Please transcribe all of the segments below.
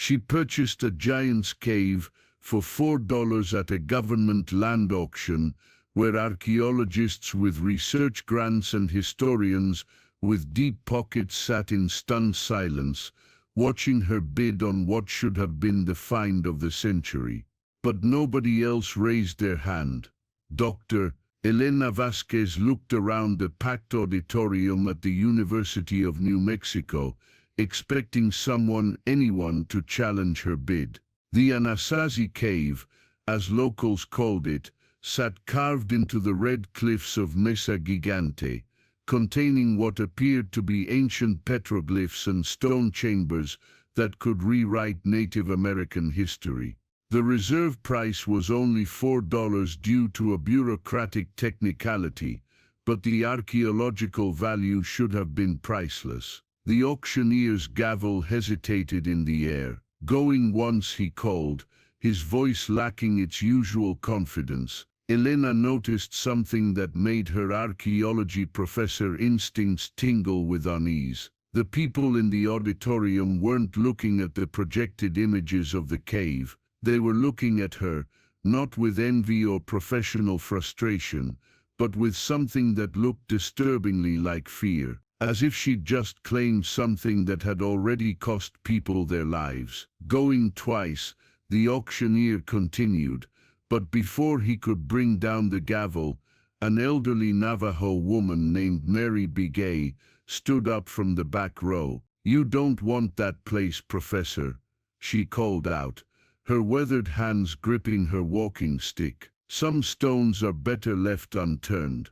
She purchased a giant's cave for $4 at a government land auction, where archaeologists with research grants and historians with deep pockets sat in stunned silence, watching her bid on what should have been the find of the century. But nobody else raised their hand. Dr. Elena Vasquez looked around the packed auditorium at the University of New Mexico, expecting anyone to challenge her bid. The Anasazi Cave, as locals called it, sat carved into the red cliffs of Mesa Gigante, containing what appeared to be ancient petroglyphs and stone chambers that could rewrite Native American history. The reserve price was only $4 due to a bureaucratic technicality, but the archaeological value should have been priceless. The auctioneer's gavel hesitated in the air. "Going once," he called, his voice lacking its usual confidence. Elena noticed something that made her archaeology professor instincts tingle with unease. The people in the auditorium weren't looking at the projected images of the cave. They were looking at her, not with envy or professional frustration, but with something that looked disturbingly like fear, as if she'd just claimed something that had already cost people their lives. "Going twice," the auctioneer continued, but before he could bring down the gavel, an elderly Navajo woman named Mary Begay stood up from the back row. "You don't want that place, Professor," she called out, her weathered hands gripping her walking stick. "Some stones are better left unturned."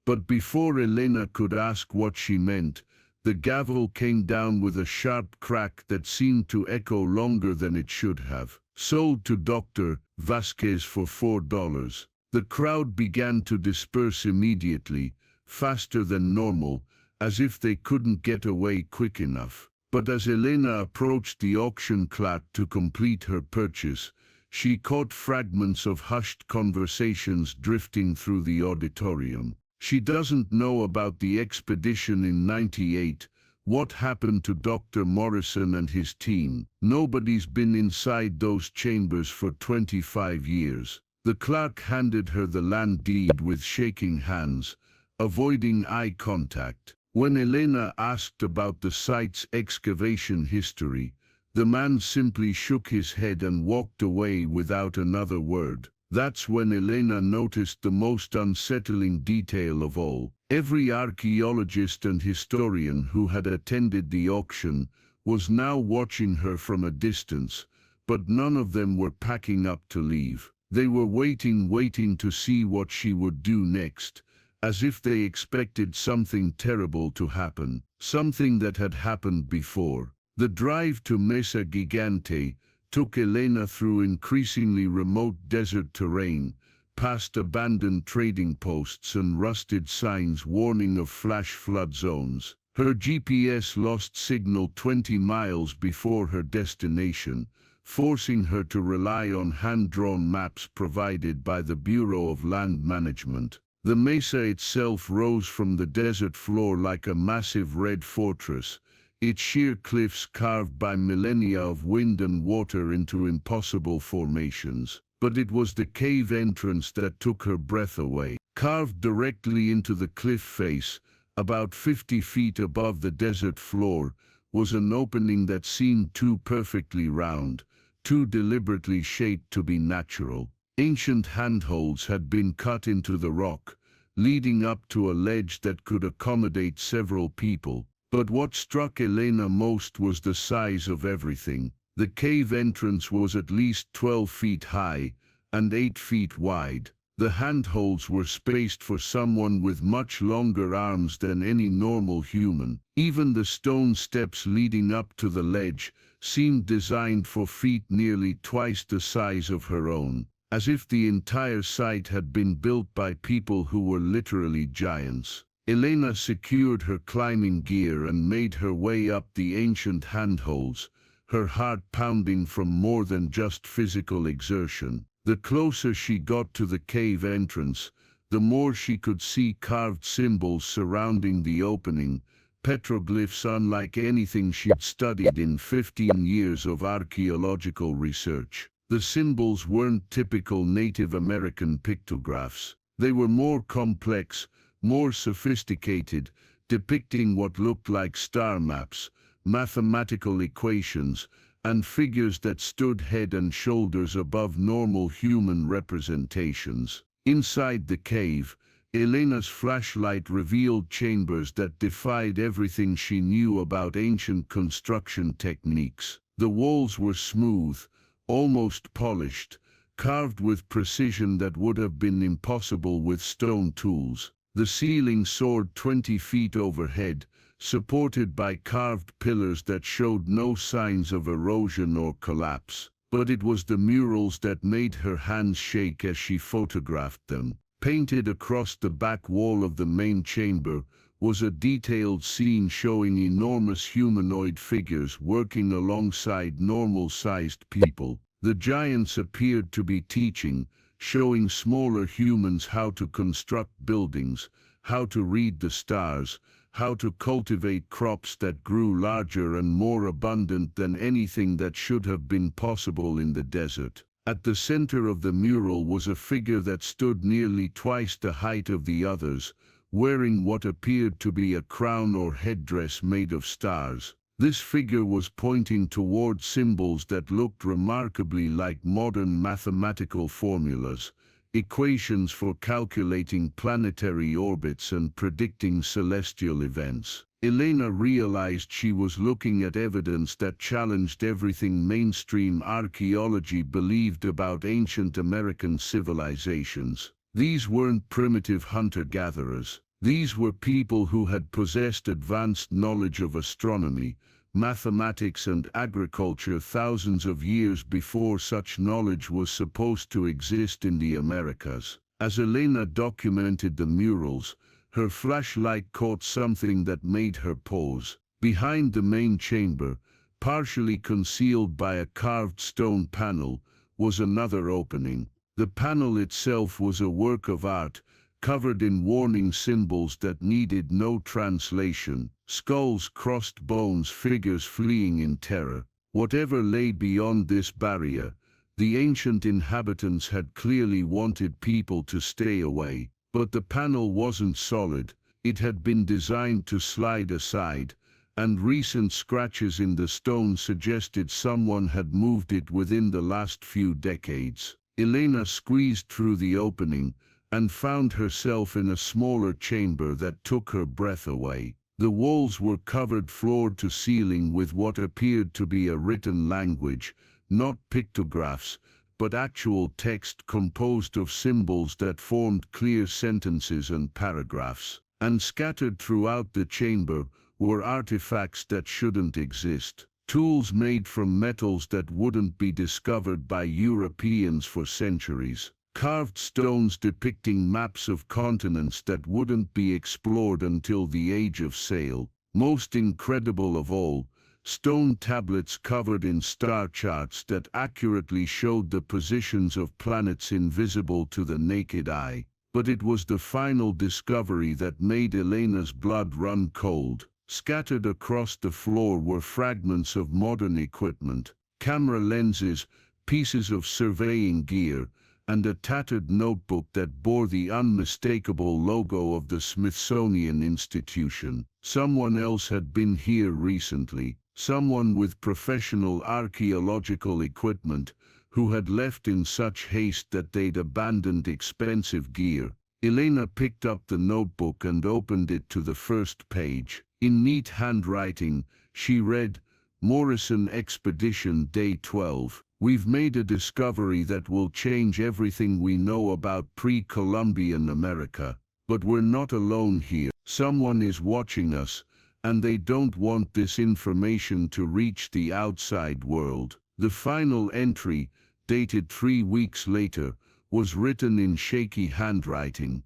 But before Elena could ask what she meant, the gavel came down with a sharp crack that seemed to echo longer than it should have. "Sold to Dr. Vasquez for $4. The crowd began to disperse immediately, faster than normal, as if they couldn't get away quick enough. But as Elena approached the auction clerk to complete her purchase, she caught fragments of hushed conversations drifting through the auditorium. "She doesn't know about the expedition in '98, what happened to Dr. Morrison and his team. Nobody's been inside those chambers for 25 years. The clerk handed her the land deed with shaking hands, avoiding eye contact. When Elena asked about the site's excavation history, the man simply shook his head and walked away without another word. That's when Elena noticed the most unsettling detail of all. Every archaeologist and historian who had attended the auction was now watching her from a distance, but none of them were packing up to leave. They were waiting to see what she would do next, as if they expected something terrible to happen, something that had happened before. The drive to Mesa Gigante took Elena through increasingly remote desert terrain, past abandoned trading posts and rusted signs warning of flash flood zones. Her GPS lost signal 20 miles before her destination, forcing her to rely on hand-drawn maps provided by the Bureau of Land Management. The mesa itself rose from the desert floor like a massive red fortress, its sheer cliffs carved by millennia of wind and water into impossible formations. But it was the cave entrance that took her breath away. Carved directly into the cliff face, about 50 feet above the desert floor, was an opening that seemed too perfectly round, too deliberately shaped to be natural. Ancient handholds had been cut into the rock, leading up to a ledge that could accommodate several people. But what struck Elena most was the size of everything. The cave entrance was at least 12 feet high and 8 feet wide. The handholds were spaced for someone with much longer arms than any normal human. Even the stone steps leading up to the ledge seemed designed for feet nearly twice the size of her own, as if the entire site had been built by people who were literally giants. Elena secured her climbing gear and made her way up the ancient handholds, her heart pounding from more than just physical exertion. The closer she got to the cave entrance, the more she could see carved symbols surrounding the opening, petroglyphs unlike anything she'd studied in 15 years of archaeological research. The symbols weren't typical Native American pictographs. They were more complex, more sophisticated, depicting what looked like star maps, mathematical equations, and figures that stood head and shoulders above normal human representations. Inside the cave, Elena's flashlight revealed chambers that defied everything she knew about ancient construction techniques. The walls were smooth, almost polished, carved with precision that would have been impossible with stone tools. The ceiling soared 20 feet overhead, supported by carved pillars that showed no signs of erosion or collapse. But it was the murals that made her hands shake as she photographed them. Painted across the back wall of the main chamber was a detailed scene showing enormous humanoid figures working alongside normal-sized people. The giants appeared to be teaching, showing smaller humans how to construct buildings, how to read the stars, how to cultivate crops that grew larger and more abundant than anything that should have been possible in the desert. At the center of the mural was a figure that stood nearly twice the height of the others, wearing what appeared to be a crown or headdress made of stars. This figure was pointing toward symbols that looked remarkably like modern mathematical formulas, equations for calculating planetary orbits and predicting celestial events. Elena realized she was looking at evidence that challenged everything mainstream archaeology believed about ancient American civilizations. These weren't primitive hunter-gatherers. These were people who had possessed advanced knowledge of astronomy, mathematics and agriculture thousands of years before such knowledge was supposed to exist in the Americas. As Elena documented the murals, her flashlight caught something that made her pause. Behind the main chamber, partially concealed by a carved stone panel, was another opening. The panel itself was a work of art, covered in warning symbols that needed no translation. Skulls, crossed bones, figures fleeing in terror. Whatever lay beyond this barrier, the ancient inhabitants had clearly wanted people to stay away. But the panel wasn't solid. It had been designed to slide aside, and recent scratches in the stone suggested someone had moved it within the last few decades. Elena squeezed through the opening and found herself in a smaller chamber that took her breath away. The walls were covered floor to ceiling with what appeared to be a written language, not pictographs, but actual text composed of symbols that formed clear sentences and paragraphs. And scattered throughout the chamber were artifacts that shouldn't exist. Tools made from metals that wouldn't be discovered by Europeans for centuries. Carved stones depicting maps of continents that wouldn't be explored until the age of sail. Most incredible of all, stone tablets covered in star charts that accurately showed the positions of planets invisible to the naked eye. But it was the final discovery that made Elena's blood run cold. Scattered across the floor were fragments of modern equipment, camera lenses, pieces of surveying gear, and a tattered notebook that bore the unmistakable logo of the Smithsonian Institution. Someone else had been here recently. Someone with professional archaeological equipment, who had left in such haste that they'd abandoned expensive gear. Elena picked up the notebook and opened it to the first page. In neat handwriting, she read, "Morrison Expedition Day 12. We've made a discovery that will change everything we know about pre-Columbian America. But we're not alone here. Someone is watching us, and they don't want this information to reach the outside world." The final entry, dated 3 weeks later, was written in shaky handwriting.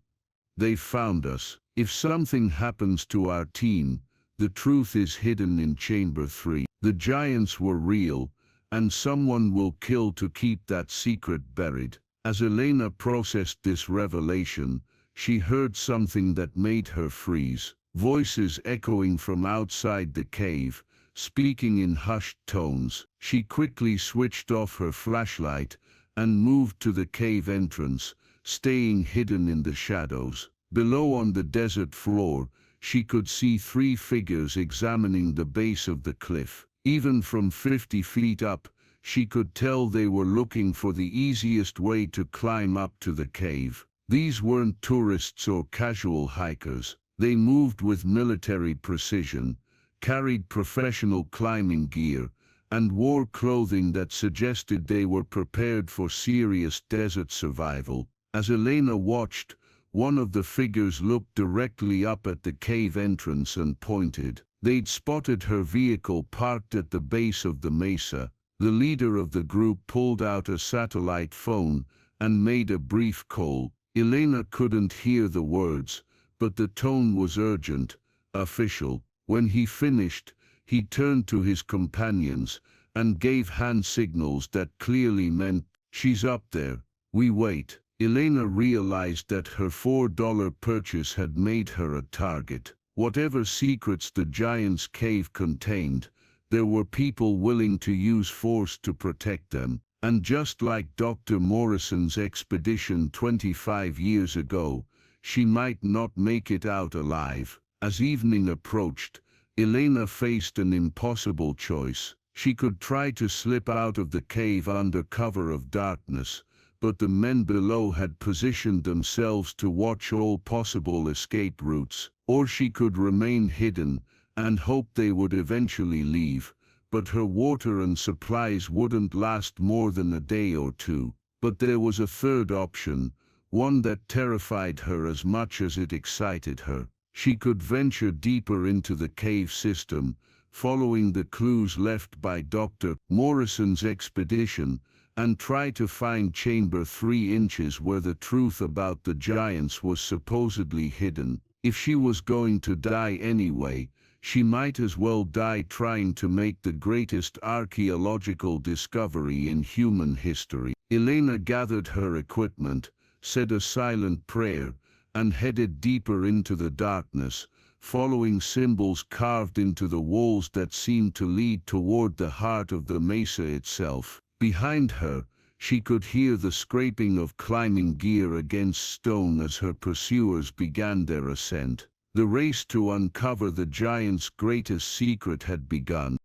"They found us. If something happens to our team, the truth is hidden in Chamber 3. The giants were real, and someone will kill to keep that secret buried." As Elena processed this revelation, she heard something that made her freeze. voices echoing from outside the cave, speaking in hushed tones. She quickly switched off her flashlight and moved to the cave entrance, staying hidden in the shadows. Below on the desert floor, she could see three figures examining the base of the cliff. Even from 50 feet up, she could tell they were looking for the easiest way to climb up to the cave. These weren't tourists or casual hikers. They moved with military precision, carried professional climbing gear, and wore clothing that suggested they were prepared for serious desert survival. As Elena watched, one of the figures looked directly up at the cave entrance and pointed. They'd spotted her vehicle parked at the base of the mesa. The leader of the group pulled out a satellite phone and made a brief call. Elena couldn't hear the words, but the tone was urgent, official. When he finished, he turned to his companions and gave hand signals that clearly meant, "She's up there, we wait." Elena realized that her $4 purchase had made her a target. Whatever secrets the giant's cave contained, there were people willing to use force to protect them. And just like Dr. Morrison's expedition 25 years ago, she might not make it out alive. As evening approached, Elena faced an impossible choice. She could try to slip out of the cave under cover of darkness, but the men below had positioned themselves to watch all possible escape routes. Or she could remain hidden and hope they would eventually leave, but her water and supplies wouldn't last more than a day or two. But there was a third option, one that terrified her as much as it excited her. She could venture deeper into the cave system, following the clues left by Dr. Morrison's expedition, and try to find chamber 3 inches where the truth about the giants was supposedly hidden. If she was going to die anyway, she might as well die trying to make the greatest archaeological discovery in human history. Elena gathered her equipment, said a silent prayer, and headed deeper into the darkness, following symbols carved into the walls that seemed to lead toward the heart of the mesa itself. Behind her, she could hear the scraping of climbing gear against stone as her pursuers began their ascent. The race to uncover the giant's greatest secret had begun.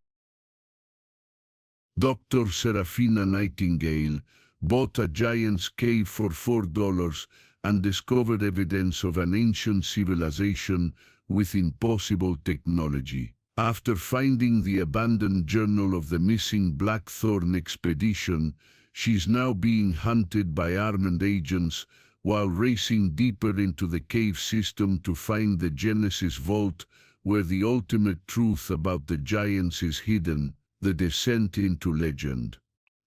Dr. Serafina Nightingale bought a giant's cave for $4 and discovered evidence of an ancient civilization with impossible technology. After finding the abandoned journal of the missing Blackthorn expedition, she's now being hunted by armed agents while racing deeper into the cave system to find the Genesis Vault, where the ultimate truth about the giants is hidden, the descent into legend.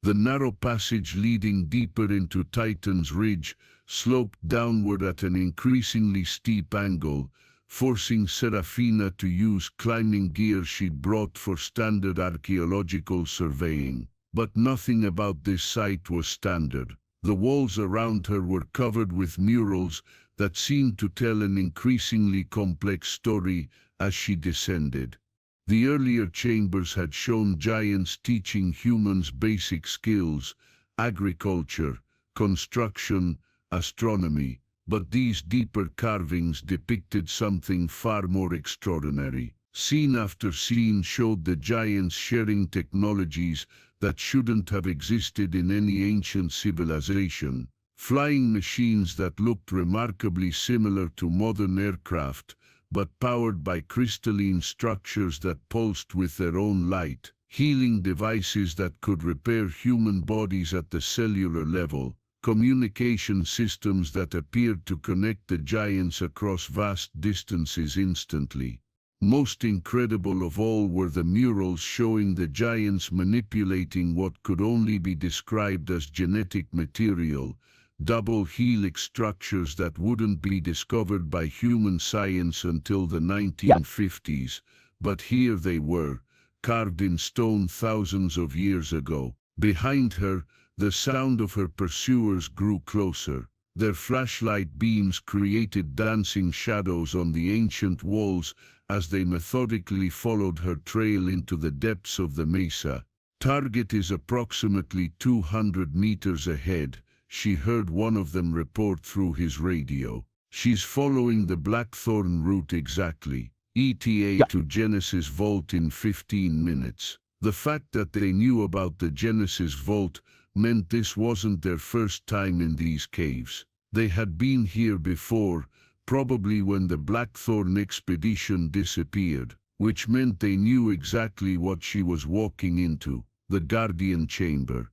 The narrow passage leading deeper into Titan's Ridge sloped downward at an increasingly steep angle, forcing Serafina to use climbing gear she'd brought for standard archaeological surveying. But nothing about this site was standard. The walls around her were covered with murals that seemed to tell an increasingly complex story as she descended. The earlier chambers had shown giants teaching humans basic skills, agriculture, construction, astronomy. But these deeper carvings depicted something far more extraordinary. Scene after scene showed the giants sharing technologies that shouldn't have existed in any ancient civilization. Flying machines that looked remarkably similar to modern aircraft, but powered by crystalline structures that pulsed with their own light. Healing devices that could repair human bodies at the cellular level. Communication systems that appeared to connect the giants across vast distances instantly. Most incredible of all were the murals showing the giants manipulating what could only be described as genetic material, double helix structures that wouldn't be discovered by human science until the 1950s, but here they were, carved in stone thousands of years ago. Behind her, the sound of her pursuers grew closer. Their flashlight beams created dancing shadows on the ancient walls as they methodically followed her trail into the depths of the mesa. "Target is approximately 200 meters ahead," she heard one of them report through his radio. "She's following the Blackthorn route exactly. ETA to Genesis Vault in 15 minutes. The fact that they knew about the Genesis Vault meant this wasn't their first time in these caves. They had been here before, probably when the Blackthorn expedition disappeared, which meant they knew exactly what she was walking into, the Guardian Chamber.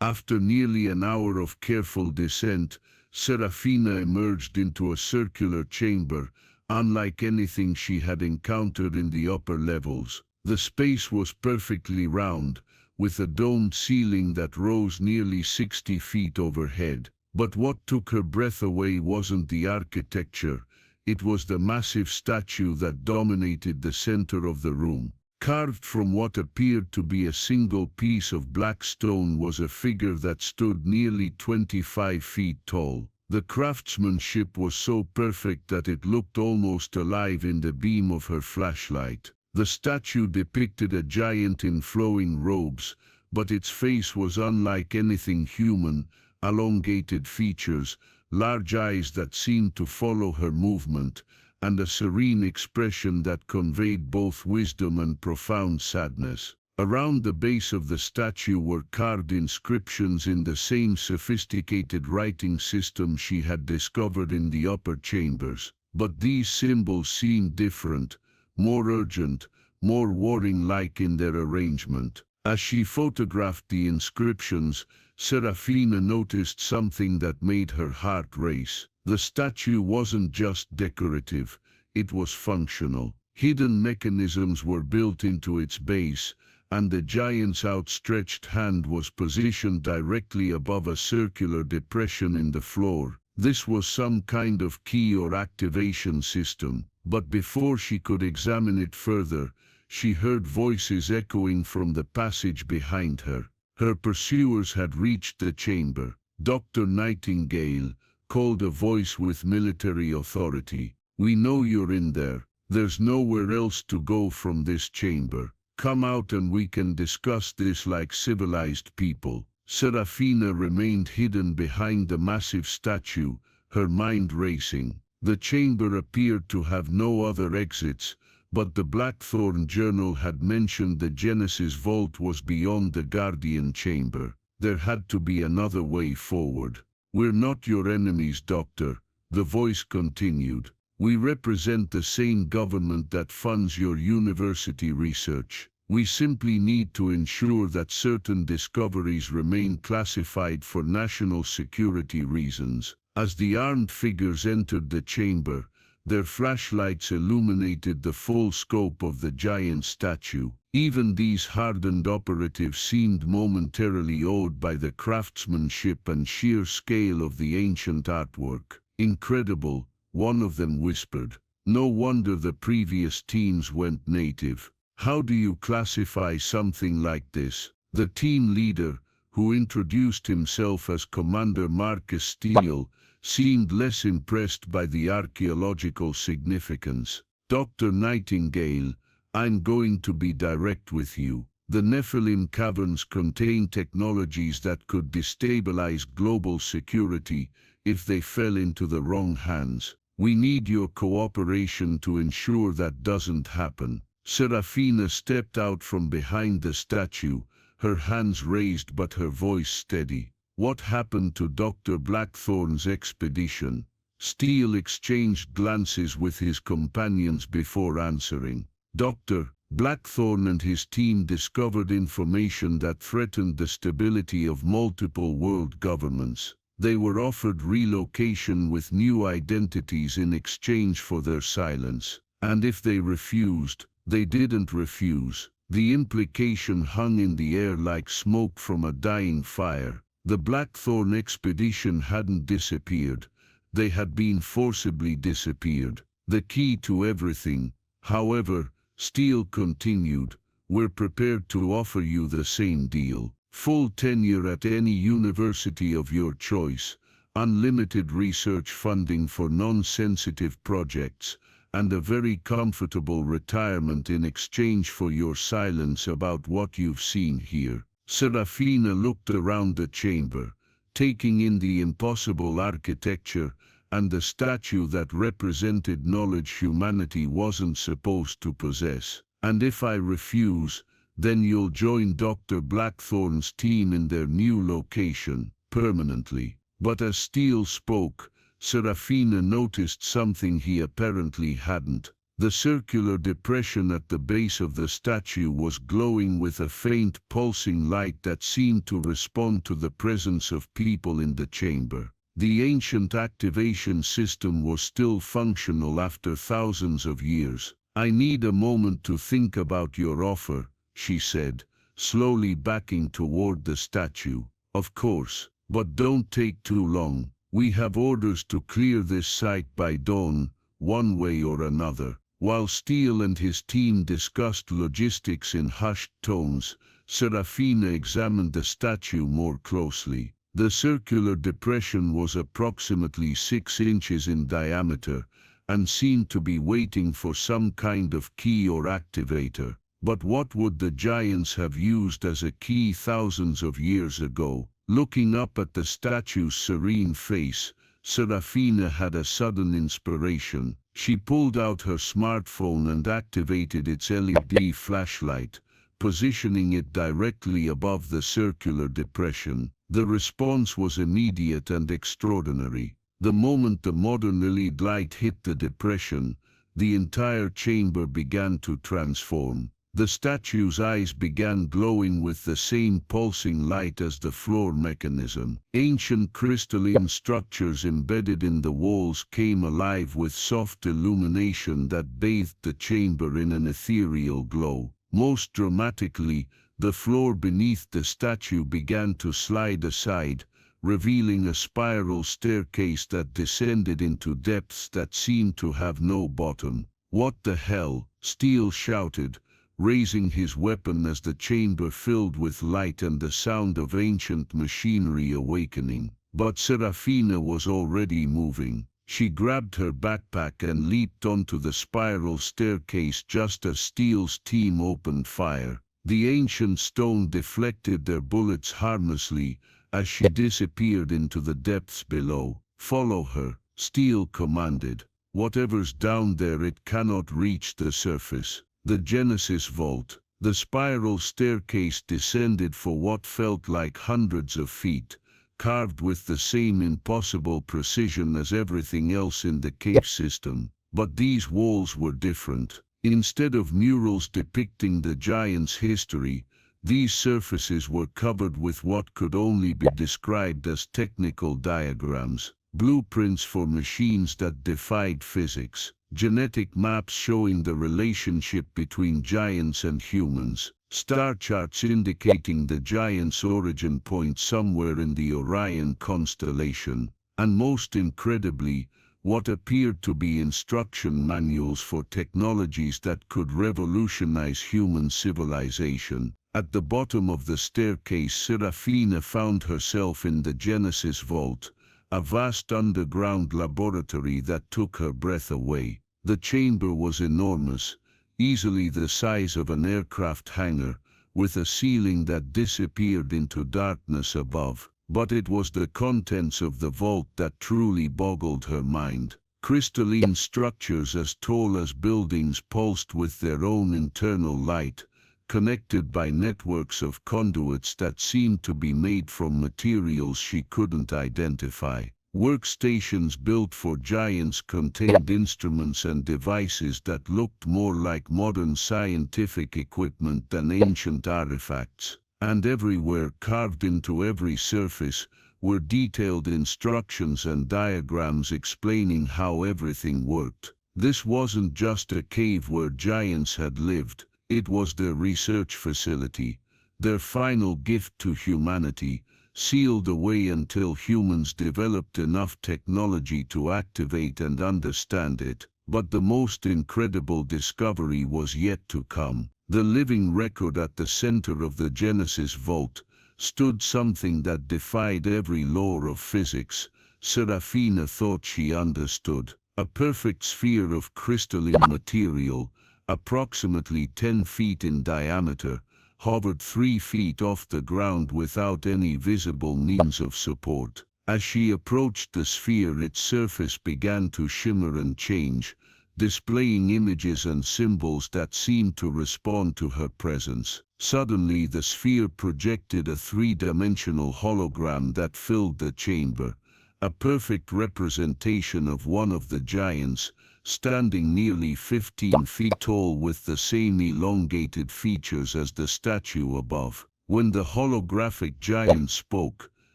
After nearly an hour of careful descent, Serafina emerged into a circular chamber, unlike anything she had encountered in the upper levels. The space was perfectly round, with a domed ceiling that rose nearly 60 feet overhead. But what took her breath away wasn't the architecture, it was the massive statue that dominated the center of the room. Carved from what appeared to be a single piece of black stone was a figure that stood nearly 25 feet tall. The craftsmanship was so perfect that it looked almost alive in the beam of her flashlight. The statue depicted a giant in flowing robes, but its face was unlike anything human, elongated features, large eyes that seemed to follow her movement, and a serene expression that conveyed both wisdom and profound sadness. Around the base of the statue were carved inscriptions in the same sophisticated writing system she had discovered in the upper chambers. But these symbols seemed different, more urgent, more warring-like in their arrangement. As she photographed the inscriptions, Serafina noticed something that made her heart race. The statue wasn't just decorative, it was functional. Hidden mechanisms were built into its base, and the giant's outstretched hand was positioned directly above a circular depression in the floor. This was some kind of key or activation system, but before she could examine it further, she heard voices echoing from the passage behind her. Her pursuers had reached the chamber. "Dr. Nightingale," called a voice with military authority. "We know you're in there. There's nowhere else to go from this chamber. Come out and we can discuss this like civilized people." Serafina remained hidden behind the massive statue, her mind racing. The chamber appeared to have no other exits, but the Blackthorn Journal had mentioned the Genesis Vault was beyond the Guardian Chamber. There had to be another way forward. "We're not your enemies, Doctor," the voice continued. "We represent the same government that funds your university research. We simply need to ensure that certain discoveries remain classified for national security reasons." As the armed figures entered the chamber, their flashlights illuminated the full scope of the giant statue. Even these hardened operatives seemed momentarily awed by the craftsmanship and sheer scale of the ancient artwork. "Incredible," one of them whispered. "No wonder the previous teams went native. How do you classify something like this?" The team leader, who introduced himself as Commander Marcus Steele, seemed less impressed by the archaeological significance. "Dr. Nightingale, I'm going to be direct with you. The Nephilim caverns contain technologies that could destabilize global security if they fell into the wrong hands. We need your cooperation to ensure that doesn't happen." Serafina stepped out from behind the statue, her hands raised but her voice steady. "What happened to Dr. Blackthorn's expedition?" Steele exchanged glances with his companions before answering. "Dr. Blackthorn and his team discovered information that threatened the stability of multiple world governments. They were offered relocation with new identities in exchange for their silence. And if they refused, they didn't refuse." The implication hung in the air like smoke from a dying fire. The Blackthorn expedition hadn't disappeared. They had been forcibly disappeared. "The key to everything, however," Steele continued, "we're prepared to offer you the same deal. Full tenure at any university of your choice, unlimited research funding for non-sensitive projects, and a very comfortable retirement in exchange for your silence about what you've seen here. Serafina looked around the chamber, taking in the impossible architecture and the statue that represented knowledge humanity wasn't supposed to possess. And if I refuse, then you'll join Dr. Blackthorn's team in their new location, permanently. But as Steele spoke, Serafina noticed something he apparently hadn't. The circular depression at the base of the statue was glowing with a faint pulsing light that seemed to respond to the presence of people in the chamber. The ancient activation system was still functional after thousands of years. I need a moment to think about your offer, she said, slowly backing toward the statue. Of course, but don't take too long. We have orders to clear this site by dawn, one way or another. While Steele and his team discussed logistics in hushed tones, Serafina examined the statue more closely. The circular depression was approximately 6 inches in diameter, and seemed to be waiting for some kind of key or activator. But what would the giants have used as a key thousands of years ago? Looking up at the statue's serene face, Serafina had a sudden inspiration. She pulled out her smartphone and activated its LED flashlight, positioning it directly above the circular depression. The response was immediate and extraordinary. The moment the modern LED light hit the depression, the entire chamber began to transform. The statue's eyes began glowing with the same pulsing light as the floor mechanism. Ancient crystalline structures embedded in the walls came alive with soft illumination that bathed the chamber in an ethereal glow. Most dramatically, the floor beneath the statue began to slide aside, revealing a spiral staircase that descended into depths that seemed to have no bottom. "What the hell?" Steele shouted, raising his weapon as the chamber filled with light and the sound of ancient machinery awakening. But Serafina was already moving. She grabbed her backpack and leaped onto the spiral staircase just as Steele's team opened fire. The ancient stone deflected their bullets harmlessly as she disappeared into the depths below. "Follow her," Steele commanded. "Whatever's down there, it cannot reach the surface." The Genesis vault. The spiral staircase descended for what felt like hundreds of feet, carved with the same impossible precision as everything else in the cave system. But these walls were different. Instead of murals depicting the giants' history, these surfaces were covered with what could only be described as technical diagrams, blueprints for machines that defied physics, genetic maps showing the relationship between giants and humans, star charts indicating the giants' origin point somewhere in the Orion constellation, and most incredibly, what appeared to be instruction manuals for technologies that could revolutionize human civilization. At the bottom of the staircase, Serafina found herself in the Genesis vault, a vast underground laboratory that took her breath away. The chamber was enormous, easily the size of an aircraft hangar, with a ceiling that disappeared into darkness above. But it was the contents of the vault that truly boggled her mind. Crystalline structures as tall as buildings pulsed with their own internal light, connected by networks of conduits that seemed to be made from materials she couldn't identify. Workstations built for giants contained instruments and devices that looked more like modern scientific equipment than ancient artifacts. And everywhere, carved into every surface, were detailed instructions and diagrams explaining how everything worked. This wasn't just a cave where giants had lived, it was their research facility, their final gift to humanity, sealed away until humans developed enough technology to activate and understand it. But the most incredible discovery was yet to come. The living record at the center of the Genesis vault stood something that defied every law of physics, Serafina thought she understood. A perfect sphere of crystalline material, approximately 10 feet in diameter, hovered 3 feet off the ground without any visible means of support. As she approached the sphere, its surface began to shimmer and change, displaying images and symbols that seemed to respond to her presence. Suddenly, the sphere projected a three-dimensional hologram that filled the chamber, a perfect representation of one of the giants, standing nearly 15 feet tall with the same elongated features as the statue above. When the holographic giant spoke,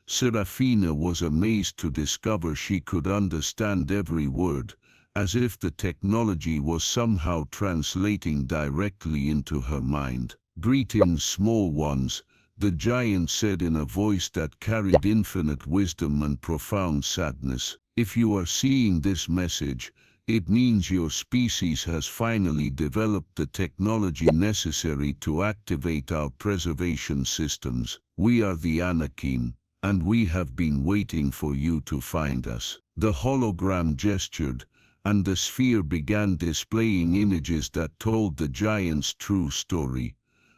Serafina was amazed to discover she could understand every word, as if the technology was somehow translating directly into her mind. "Greetings, small ones," the giant said in a voice that carried infinite wisdom and profound sadness. "If you are seeing this message, it means your species has finally developed the technology necessary to activate our preservation systems. We are the Anakim, and we have been waiting for you to find us." The hologram gestured, and the sphere began displaying images that told the giant's true story.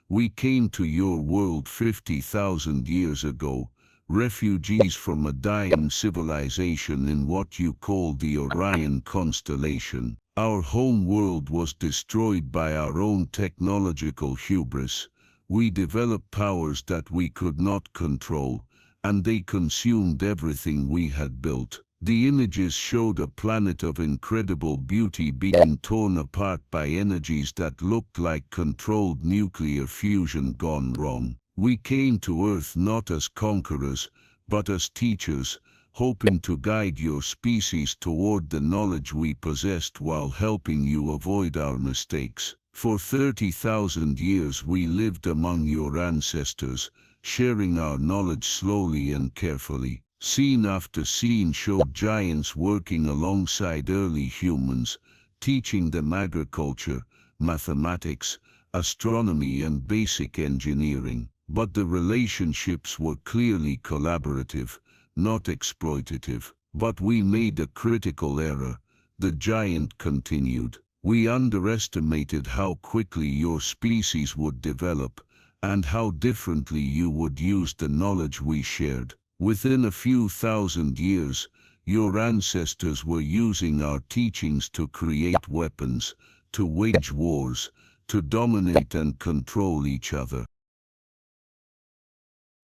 "We came to your world 50,000 years ago, refugees from a dying civilization in what you call the Orion constellation. Our home world was destroyed by our own technological hubris. We developed powers that we could not control, and they consumed everything we had built." The images showed a planet of incredible beauty being torn apart by energies that looked like controlled nuclear fusion gone wrong. "We came to Earth not as conquerors, but as teachers, hoping to guide your species toward the knowledge we possessed while helping you avoid our mistakes. For 30,000 years we lived among your ancestors, sharing our knowledge slowly and carefully." Scene after scene showed giants working alongside early humans, teaching them agriculture, mathematics, astronomy and basic engineering. But the relationships were clearly collaborative, not exploitative. "But we made a critical error," the giant continued. "We underestimated how quickly your species would develop, and how differently you would use the knowledge we shared. Within a few thousand years, your ancestors were using our teachings to create weapons, to wage wars, to dominate and control each other."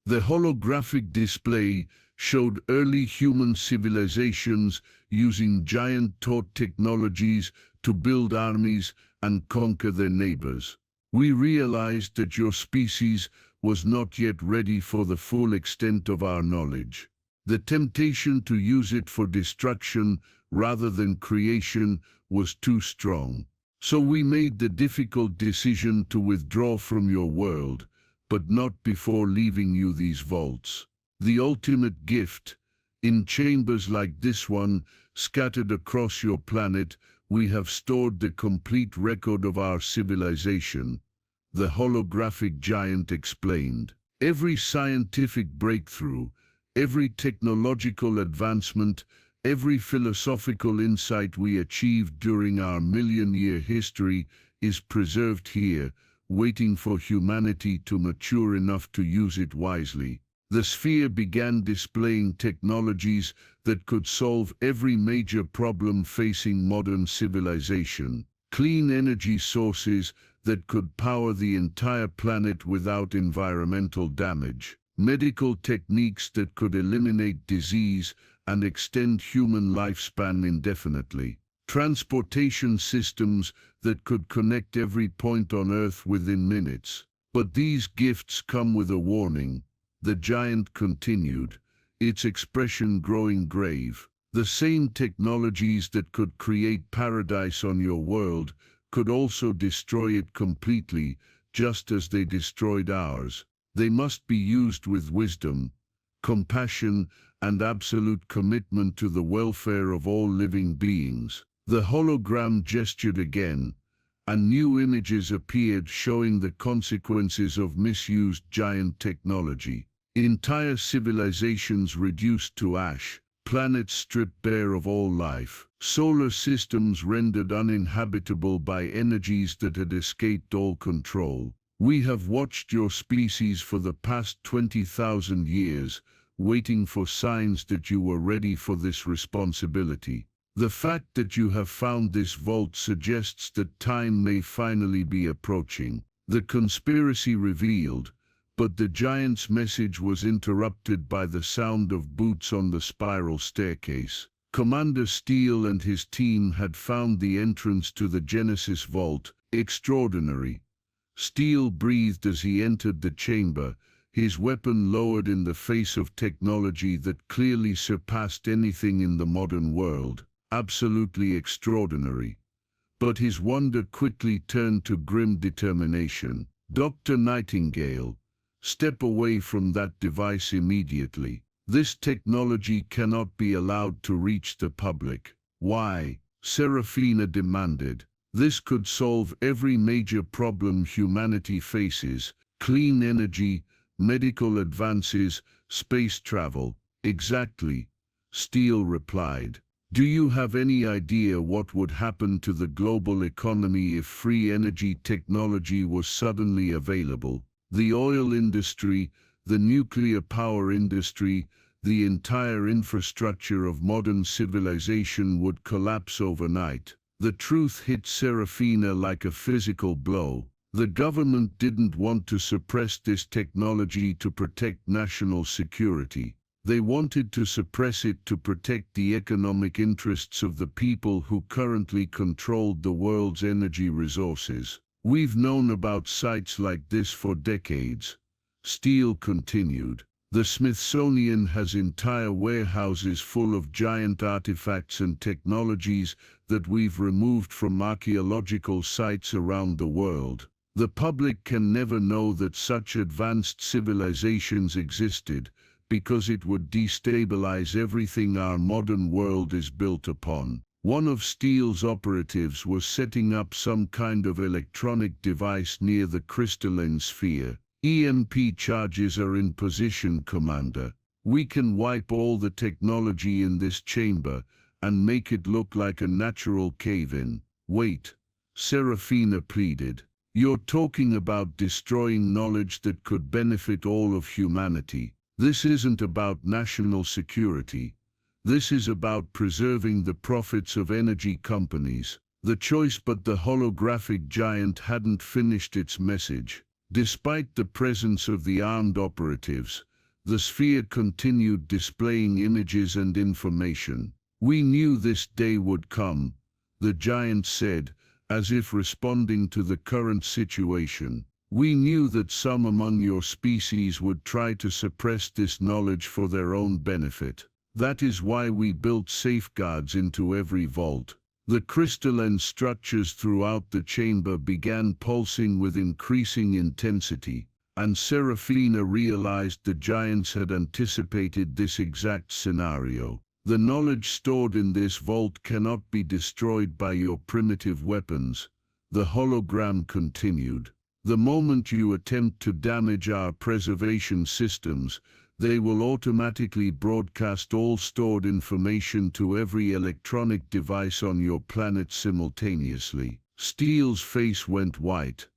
The holographic display showed early human civilizations using giant-taught technologies to build armies and conquer their neighbors. "We realized that your species was not yet ready for the full extent of our knowledge. The temptation to use it for destruction rather than creation was too strong. So we made the difficult decision to withdraw from your world, but not before leaving you these vaults. The ultimate gift. In chambers like this one, scattered across your planet, we have stored the complete record of our civilization," the holographic giant explained. "Every scientific breakthrough, every technological advancement, every philosophical insight we achieved during our million-year history is preserved here, waiting for humanity to mature enough to use it wisely." The sphere began displaying technologies that could solve every major problem facing modern civilization. Clean energy sources that could power the entire planet without environmental damage. Medical techniques that could eliminate disease and extend human lifespan indefinitely. Transportation systems that could connect every point on Earth within minutes. "But these gifts come with a warning," the giant continued, its expression growing grave. "The same technologies that could create paradise on your world could also destroy it completely, just as they destroyed ours. They must be used with wisdom, compassion, and absolute commitment to the welfare of all living beings." The hologram gestured again, and new images appeared showing the consequences of misused giant technology. Entire civilizations reduced to ash, planets stripped bare of all life, solar systems rendered uninhabitable by energies that had escaped all control. We have watched your species for the past 20,000 years, waiting for signs that you were ready for this responsibility. The fact that you have found this vault suggests that time may finally be approaching. The conspiracy revealed, but the giant's message was interrupted by the sound of boots on the spiral staircase. Commander Steele and his team had found the entrance to the Genesis vault. Extraordinary. Steele breathed as he entered the chamber, his weapon lowered in the face of technology that clearly surpassed anything in the modern world. Absolutely extraordinary. But his wonder quickly turned to grim determination. Dr. Nightingale, step away from that device immediately. This technology cannot be allowed to reach the public. Why? Serafina demanded. This could solve every major problem humanity faces: clean energy, medical advances, space travel. Exactly, Steele replied. Do you have any idea what would happen to the global economy if free energy technology was suddenly available? The oil industry, the nuclear power industry, the entire infrastructure of modern civilization would collapse overnight. The truth hit Serafina like a physical blow. The government didn't want to suppress this technology to protect national security. They wanted to suppress it to protect the economic interests of the people who currently controlled the world's energy resources. We've known about sites like this for decades, Steele continued. The Smithsonian has entire warehouses full of giant artifacts and technologies that we've removed from archaeological sites around the world. The public can never know that such advanced civilizations existed, because it would destabilize everything our modern world is built upon. One of Steele's operatives was setting up some kind of electronic device near the crystalline sphere. EMP charges are in position, Commander. We can wipe all the technology in this chamber and make it look like a natural cave-in. Wait, Serafina pleaded. You're talking about destroying knowledge that could benefit all of humanity. This isn't about national security. This is about preserving the profits of energy companies. The choice, but the holographic giant hadn't finished its message. Despite the presence of the armed operatives, the sphere continued displaying images and information. We knew this day would come, the giant said, as if responding to the current situation. We knew that some among your species would try to suppress this knowledge for their own benefit. That is why we built safeguards into every vault. The crystalline structures throughout the chamber began pulsing with increasing intensity, and Serafina realized the giants had anticipated this exact scenario. The knowledge stored in this vault cannot be destroyed by your primitive weapons, the hologram continued. The moment you attempt to damage our preservation systems, they will automatically broadcast all stored information to every electronic device on your planet simultaneously. Steele's face went white.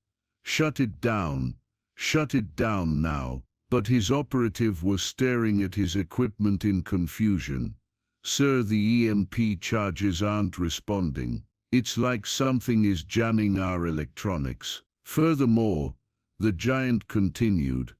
Shut it down now. But his operative was staring at his equipment in confusion. Sir, the EMP charges aren't responding. It's like something is jamming our electronics. Furthermore, the giant continued,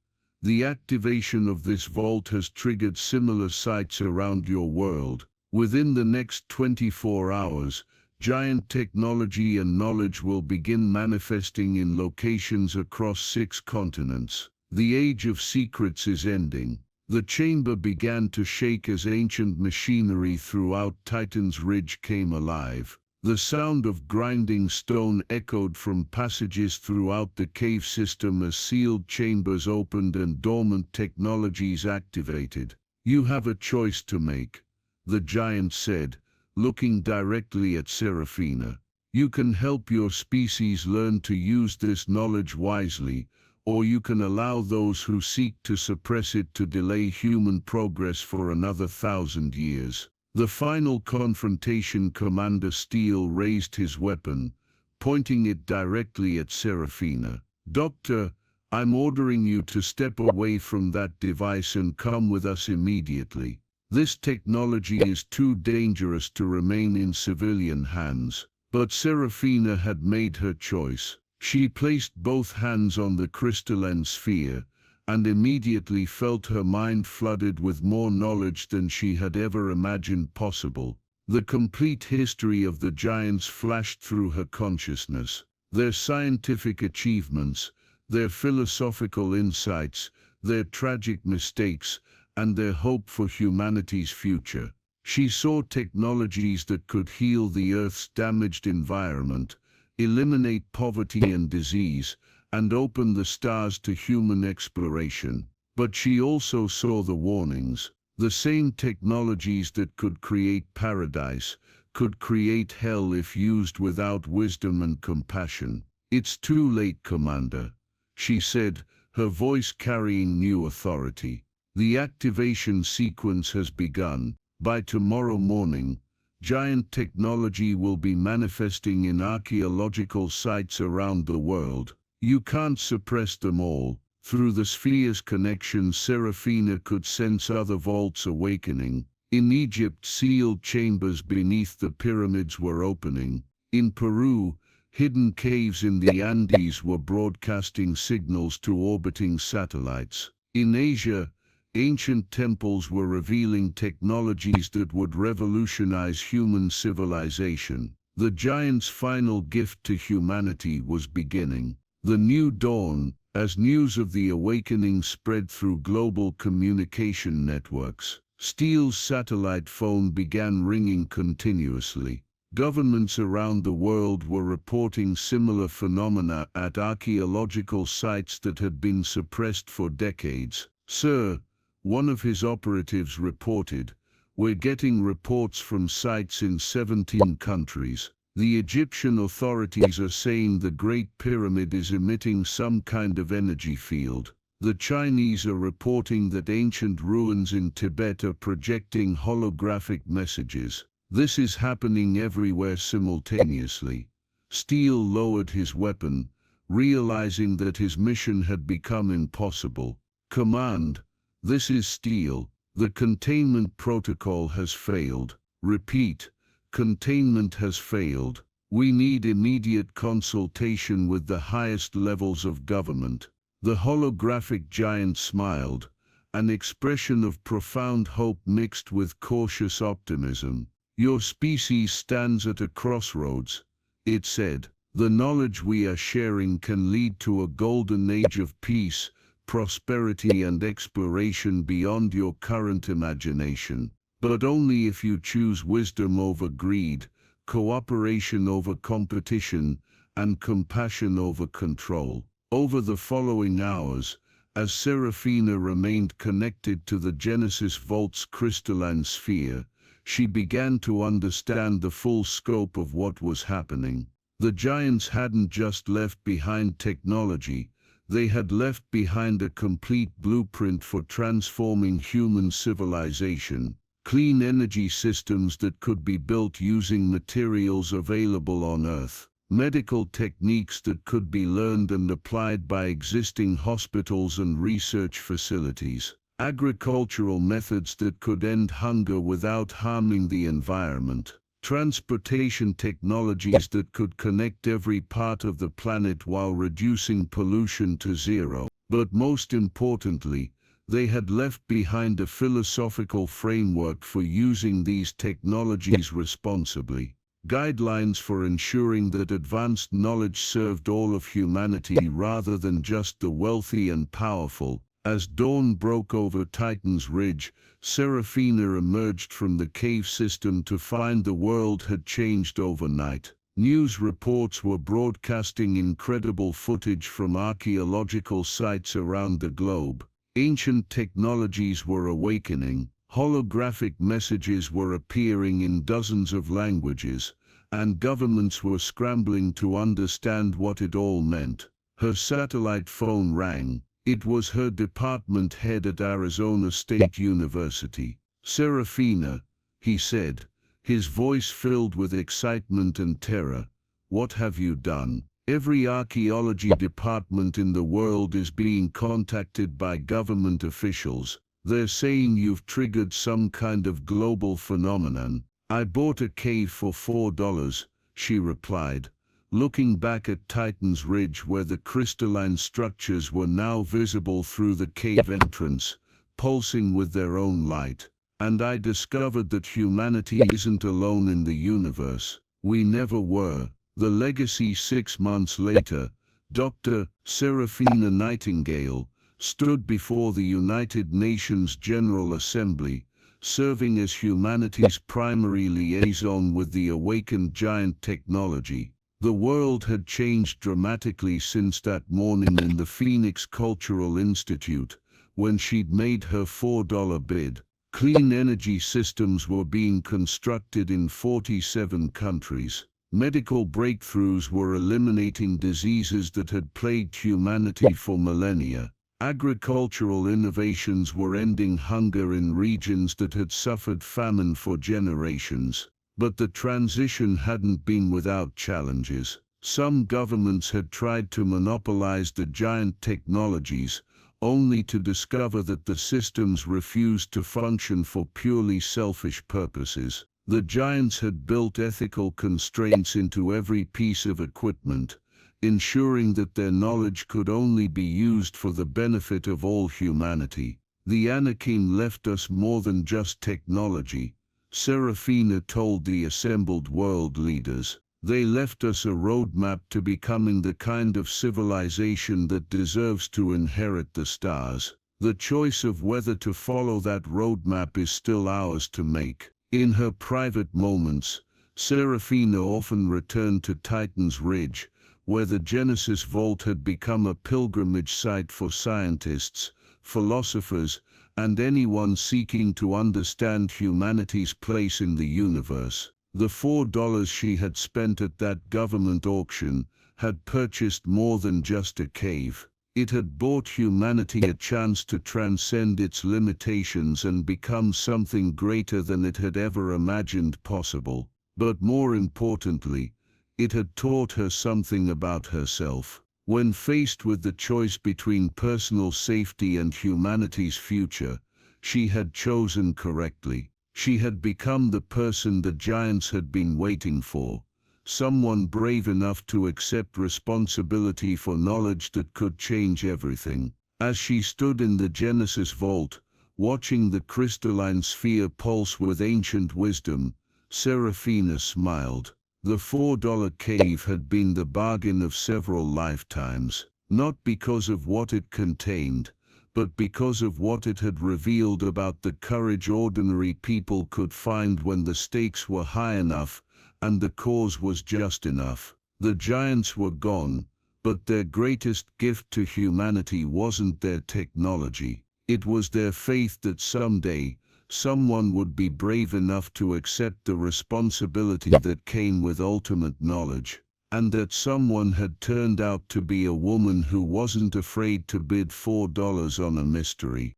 the activation of this vault has triggered similar sites around your world. Within the next 24 hours, giant technology and knowledge will begin manifesting in locations across 6 continents. The age of secrets is ending. The chamber began to shake as ancient machinery throughout Titan's Ridge came alive. The sound of grinding stone echoed from passages throughout the cave system as sealed chambers opened and dormant technologies activated. You have a choice to make, the giant said, looking directly at Serafina. You can help your species learn to use this knowledge wisely, or you can allow those who seek to suppress it to delay human progress for another 1,000 years. The final confrontation, Commander Steele raised his weapon, pointing it directly at Serafina. "Doctor, I'm ordering you to step away from that device and come with us immediately. This technology is too dangerous to remain in civilian hands." But Serafina had made her choice. She placed both hands on the crystalline sphere, and immediately felt her mind flooded with more knowledge than she had ever imagined possible. The complete history of the giants flashed through her consciousness, their scientific achievements, their philosophical insights, their tragic mistakes, and their hope for humanity's future. She saw technologies that could heal the Earth's damaged environment, eliminate poverty and disease, and open the stars to human exploration. But she also saw the warnings. The same technologies that could create paradise could create hell if used without wisdom and compassion. "It's too late, Commander," she said, her voice carrying new authority. "The activation sequence has begun. By tomorrow morning, giant technology will be manifesting in archaeological sites around the world. You can't suppress them all." Through the sphere's connection, Serafina could sense other vaults awakening. In Egypt, sealed chambers beneath the pyramids were opening. In Peru, hidden caves in the Andes were broadcasting signals to orbiting satellites. In Asia, ancient temples were revealing technologies that would revolutionize human civilization. The giant's final gift to humanity was beginning. The new dawn, as news of the awakening spread through global communication networks. Steele's satellite phone began ringing continuously. Governments around the world were reporting similar phenomena at archaeological sites that had been suppressed for decades. "Sir," one of his operatives reported, "we're getting reports from sites in 17 countries. The Egyptian authorities are saying the Great Pyramid is emitting some kind of energy field. The Chinese are reporting that ancient ruins in Tibet are projecting holographic messages. This is happening everywhere simultaneously." Steele lowered his weapon, realizing that his mission had become impossible. "Command, this is Steele. The containment protocol has failed. Repeat, containment has failed. We need immediate consultation with the highest levels of government." The holographic giant smiled, an expression of profound hope mixed with cautious optimism. "Your species stands at a crossroads," it said. "The knowledge we are sharing can lead to a golden age of peace, prosperity and exploration beyond your current imagination. But only if you choose wisdom over greed, cooperation over competition, and compassion over control." Over the following hours, as Serafina remained connected to the Genesis Vault's crystalline sphere, she began to understand the full scope of what was happening. The giants hadn't just left behind technology, they had left behind a complete blueprint for transforming human civilization. Clean energy systems that could be built using materials available on Earth. Medical techniques that could be learned and applied by existing hospitals and research facilities. Agricultural methods that could end hunger without harming the environment. Transportation technologies that could connect every part of the planet while reducing pollution to zero. But most importantly, they had left behind a philosophical framework for using these technologies responsibly. Guidelines for ensuring that advanced knowledge served all of humanity rather than just the wealthy and powerful. As dawn broke over Titan's Ridge, Serafina emerged from the cave system to find the world had changed overnight. News reports were broadcasting incredible footage from archaeological sites around the globe. Ancient technologies were awakening, holographic messages were appearing in dozens of languages, and governments were scrambling to understand what it all meant. Her satellite phone rang. It was her department head at Arizona State University. "Serafina," he said, his voice filled with excitement and terror. "What have you done? Every archaeology department in the world is being contacted by government officials. They're saying you've triggered some kind of global phenomenon." "I bought a cave for $4, she replied, looking back at Titan's Ridge where the crystalline structures were now visible through the cave entrance, pulsing with their own light. "And I discovered that humanity isn't alone in the universe. We never were." The legacy 6 months later, Dr. Serafina Nightingale stood before the United Nations General Assembly, serving as humanity's primary liaison with the awakened giant technology. The world had changed dramatically since that morning in the Phoenix Cultural Institute, when she'd made her $4 bid. Clean energy systems were being constructed in 47 countries. Medical breakthroughs were eliminating diseases that had plagued humanity for millennia. Agricultural innovations were ending hunger in regions that had suffered famine for generations. But the transition hadn't been without challenges. Some governments had tried to monopolize the giant technologies, only to discover that the systems refused to function for purely selfish purposes. The giants had built ethical constraints into every piece of equipment, ensuring that their knowledge could only be used for the benefit of all humanity. "The Anakim left us more than just technology," Serafina told the assembled world leaders. "They left us a roadmap to becoming the kind of civilization that deserves to inherit the stars. The choice of whether to follow that roadmap is still ours to make." In her private moments, Serafina often returned to Titan's Ridge, where the Genesis Vault had become a pilgrimage site for scientists, philosophers, and anyone seeking to understand humanity's place in the universe. The $4 she had spent at that government auction had purchased more than just a cave. It had bought humanity a chance to transcend its limitations and become something greater than it had ever imagined possible. But more importantly, it had taught her something about herself. When faced with the choice between personal safety and humanity's future, she had chosen correctly. She had become the person the giants had been waiting for, someone brave enough to accept responsibility for knowledge that could change everything. As she stood in the Genesis Vault, watching the crystalline sphere pulse with ancient wisdom, Serafina smiled. The $4 cave had been the bargain of several lifetimes, not because of what it contained, but because of what it had revealed about the courage ordinary people could find when the stakes were high enough and the cause was just enough. The giants were gone, but their greatest gift to humanity wasn't their technology. It was their faith that someday, someone would be brave enough to accept the responsibility that came with ultimate knowledge, and that someone had turned out to be a woman who wasn't afraid to bid $4 on a mystery.